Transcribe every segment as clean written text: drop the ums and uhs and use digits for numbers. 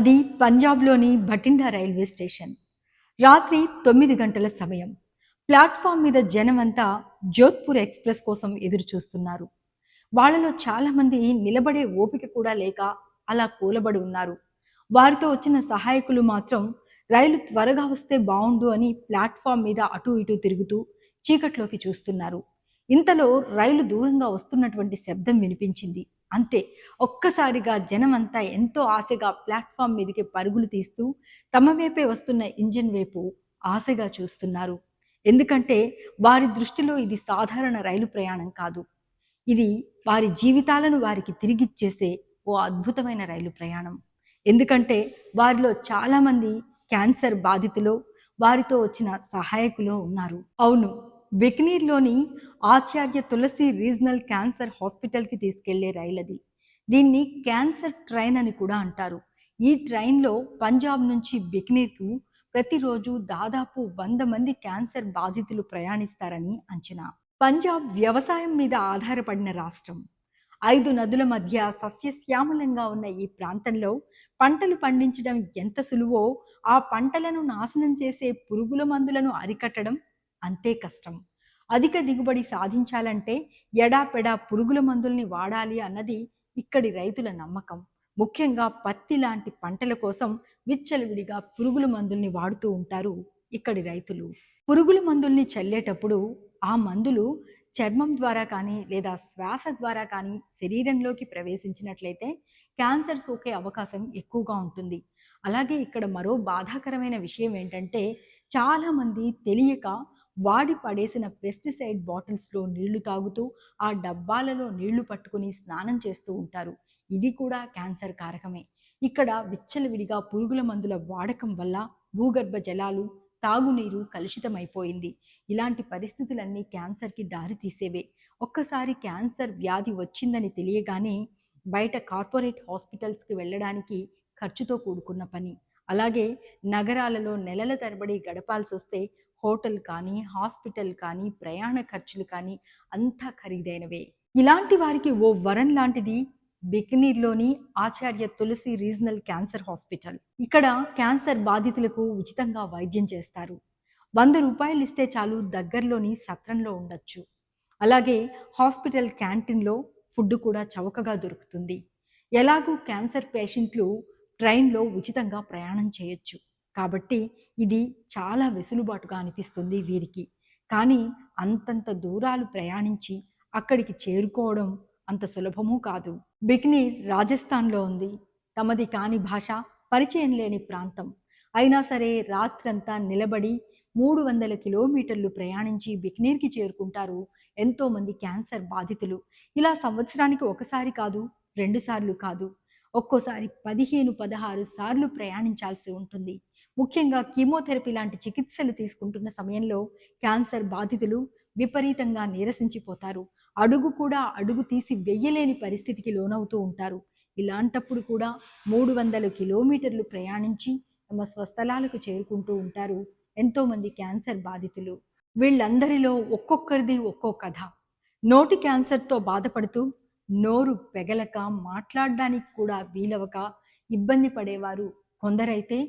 అది పంజాబ్‌లోని Bathinda railway station. రాత్రి 9 గంటల సమయం. ప్లాట్‌ఫార్మ్ మీద జనమంతా జోధ్‌పూర్ ఎక్స్‌ప్రెస్ కోసం ఎదురు చూస్తున్నారు. వాళ్ళలో చాలామంది నిలబడే ఓపిక కూడా లేక అలా కూలబడి ఉన్నారు. వారితో వచ్చిన సహాయకులు మాత్రం రైలు త్వరగా వస్తే బావుండు అని ప్లాట్‌ఫార్మ్ మీద అటూ ఇటూ తిరుగుతూ చీకట్లోకి చూస్తున్నారు. ఇంతలో రైలు దూరంగా వస్తున్నటువంటి శబ్దం వినిపించింది. అంతే, ఒక్కసారిగా జనమంతా ఎంతో ఆశగా ప్లాట్‌ఫార్మ్ మీదకి పరుగులు తీస్తూ తమ వైపే వస్తున్న ఇంజిన్ వైపు ఆశగా చూస్తున్నారు. ఎందుకంటే వారి దృష్టిలో ఇది సాధారణ రైలు ప్రయాణం కాదు. ఇది వారి జీవితాలను వారికి తిరిగిచ్చేసే ఓ అద్భుతమైన రైలు ప్రయాణం. ఎందుకంటే వారిలో చాలామంది క్యాన్సర్ బాధితులో, వారితో వచ్చిన సహాయకులో ఉన్నారు. అవును. బికనీర్‌లోని ఆచార్య తులసి రీజనల్ క్యాన్సర్ హాస్పిటల్‌కి తీసుకెళ్లే రైలది. దీన్ని క్యాన్సర్ ట్రైన్ అని కూడా అంటారు. ఈ ట్రైన్‌లో పంజాబ్ నుంచి బికనీర్‌కు ప్రతిరోజు దాదాపు 100 మంది క్యాన్సర్ బాధితులు ప్రయాణిస్తారని అంచనా. పంజాబ్ వ్యవసాయం మీద ఆధారపడిన రాష్ట్రం. 5 నదుల మధ్య సస్యశ్యామలంగా ఉన్న ఈ ప్రాంతంలో పంటలు పండించడం ఎంత సులువో, ఆ పంటలను నాశనం చేసే పురుగుల మందులను అరికట్టడం అంతే కష్టం. అధిక దిగుబడి సాధించాలంటే ఎడాపెడా పురుగుల మందుల్ని వాడాలి అన్నది ఇక్కడి రైతుల నమ్మకం. ముఖ్యంగా పత్తి లాంటి పంటల కోసం విచ్చలవిడిగా పురుగుల మందుల్ని వాడుతూ ఉంటారు ఇక్కడి రైతులు. పురుగుల మందుల్ని చల్లేటప్పుడు ఆ మందులు చర్మం ద్వారా కానీ లేదా శ్వాస ద్వారా కానీ శరీరంలోకి ప్రవేశించినట్లయితే క్యాన్సర్ సోకే అవకాశం ఎక్కువగా ఉంటుంది. అలాగే ఇక్కడ మరో బాధాకరమైన విషయం ఏంటంటే, చాలామంది తెలియక వాడి పడేసిన పెస్టిసైడ్ బాటిల్స్‌లో నీళ్లు తాగుతూ, ఆ డబ్బాలలో నీళ్లు పట్టుకొని స్నానం చేస్తూ ఉంటారు. ఇది కూడా క్యాన్సర్ కారకమే. ఇక్కడ విచ్చలవిడిగా పురుగుల మందుల వాడకం వల్ల భూగర్భ జలాలు, తాగునీరు కలుషితమైపోయింది. ఇలాంటి పరిస్థితులన్నీ క్యాన్సర్‌కి దారి తీసేవే. ఒక్కసారి క్యాన్సర్ వ్యాధి వచ్చిందని తెలియగానే బయట కార్పొరేట్ హాస్పిటల్స్‌కి వెళ్ళడానికి ఖర్చుతో కూడుకున్న పని. అలాగే నగరాలలో నెలల తరబడి గడపాల్సొస్తే హోటల్ కానీ, హాస్పిటల్ కానీ, ప్రయాణ ఖర్చులు కానీ అంతా ఖరీదైనవే. ఇలాంటి వారికి ఓ వరం లాంటిది బికనీర్‌లోని ఆచార్య తులసి రీజనల్ క్యాన్సర్ హాస్పిటల్. ఇక్కడ క్యాన్సర్ బాధితులకు ఉచితంగా వైద్యం చేస్తారు. రూ. 100 ఇస్తే చాలు, దగ్గరలోని సత్రంలో ఉండొచ్చు. అలాగే హాస్పిటల్ క్యాంటీన్‌లో ఫుడ్ కూడా చవకగా దొరుకుతుంది. ఎలాగూ క్యాన్సర్ పేషెంట్లు ట్రైన్‌లో ఉచితంగా ప్రయాణం చేయొచ్చు. కాబట్టి ఇది చాలా వెసులుబాటుగా అనిపిస్తుంది వీరికి. కానీ అంతంత దూరాలు ప్రయాణించి అక్కడికి చేరుకోవడం అంత సులభమూ కాదు. బికనీర్ రాజస్థాన్‌లో ఉంది. తమది కాని భాష, పరిచయం లేని ప్రాంతం. అయినా సరే రాత్రంతా నిలబడి 300 కిలోమీటర్లు ప్రయాణించి బికనీర్‌కి చేరుకుంటారు ఎంతోమంది క్యాన్సర్ బాధితులు. ఇలా సంవత్సరానికి ఒకసారి కాదు, 2 సార్లు కాదు, ఒక్కోసారి 15, 16 సార్లు ప్రయాణించాల్సి ఉంటుంది. ముఖ్యంగా కీమోథెరపీ లాంటి చికిత్సలు తీసుకుంటున్న సమయంలో క్యాన్సర్ బాధితులు విపరీతంగా నీరసించిపోతారు. అడుగు తీసి వెయ్యలేని పరిస్థితికి లోనవుతూ ఉంటారు. ఇలాంటప్పుడు కూడా 300 కిలోమీటర్లు ప్రయాణించి తమ స్వస్థలాలకు చేరుకుంటూ ఉంటారు ఎంతోమంది క్యాన్సర్ బాధితులు. వీళ్ళందరిలో ఒక్కొక్కరిది ఒక్కో కథ. నోటి క్యాన్సర్‌తో బాధపడుతూ నోరు పెగలక, మాట్లాడడానికి కూడా వీలవక ఇబ్బంది పడేవారు కొందరైతే,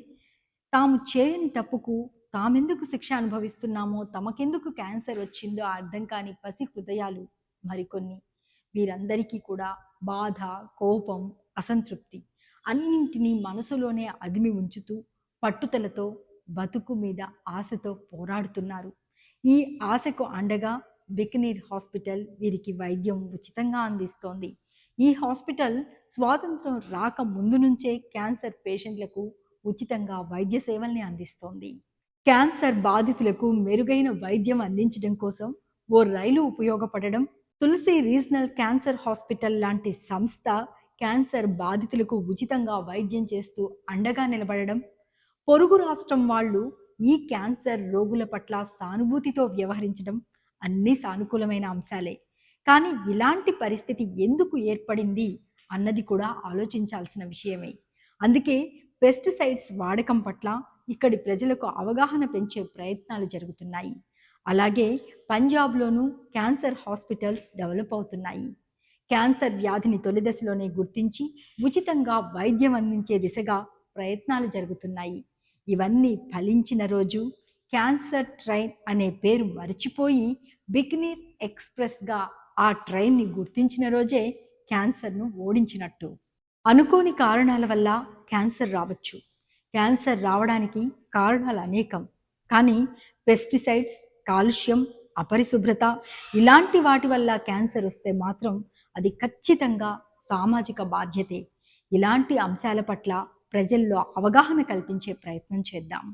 తాము చేయని తప్పుకు తామెందుకు శిక్ష అనుభవిస్తున్నామో, తమకెందుకు క్యాన్సర్ వచ్చిందో అర్థం కాని పసి హృదయాలు మరికొన్ని. వీరందరికీ కూడా బాధ, కోపం, అసంతృప్తి అన్నింటినీ మనసులోనే అదిమి ఉంచుతూ పట్టుదలతో బతుకు మీద ఆశతో పోరాడుతున్నారు. ఈ ఆశకు అండగా బికనీర్ హాస్పిటల్ వీరికి వైద్యం ఉచితంగా అందిస్తోంది. ఈ హాస్పిటల్ స్వాతంత్రం రాక ముందు నుంచే క్యాన్సర్ పేషెంట్లకు ఉచితంగా వైద్య సేవల్ని అందిస్తోంది. క్యాన్సర్ బాధితులకు మెరుగైన వైద్యం అందించడం కోసం ఓ రైలు ఉపయోగపడడం, తులసి రీజనల్ క్యాన్సర్ హాస్పిటల్ లాంటి సంస్థ క్యాన్సర్ బాధితులకు ఉచితంగా వైద్యం చేస్తూ అండగా నిలబడడం, పొరుగు రాష్ట్రం వాళ్ళు ఈ క్యాన్సర్ రోగుల పట్ల సానుభూతితో వ్యవహరించడం అన్నీ సానుకూలమైన అంశాలే. కానీ ఇలాంటి పరిస్థితి ఎందుకు ఏర్పడింది అన్నది కూడా ఆలోచించాల్సిన విషయమే. అందుకే పెస్టిసైడ్స్ వాడకం పట్ల ఇక్కడి ప్రజలకు అవగాహన పెంచే ప్రయత్నాలు జరుగుతున్నాయి. అలాగే పంజాబ్‌లోనూ క్యాన్సర్ హాస్పిటల్స్ డెవలప్ అవుతున్నాయి. క్యాన్సర్ వ్యాధిని తొలిదశలోనే గుర్తించి ఉచితంగా వైద్యం అందించే దిశగా ప్రయత్నాలు జరుగుతున్నాయి. ఇవన్నీ ఫలించిన రోజు క్యాన్సర్ ట్రైన్ అనే పేరు మరిచిపోయి బిగినీర్ ఎక్స్‌ప్రెస్‌గా ఆ ట్రైన్‌ని గుర్తించిన రోజే క్యాన్సర్‌ను ఓడించినట్టు. అనుకోని కారణాల వల్ల క్యాన్సర్ రావచ్చు. క్యాన్సర్ రావడానికి కారణాలు అనేకం. కానీ పెస్టిసైడ్స్, కాలుష్యం, అపరిశుభ్రత ఇలాంటి వాటి వల్ల క్యాన్సర్ వస్తే మాత్రం అది ఖచ్చితంగా సామాజిక బాధ్యతే. ఇలాంటి అంశాల పట్ల ప్రజల్లో అవగాహన కల్పించే ప్రయత్నం చేద్దాం.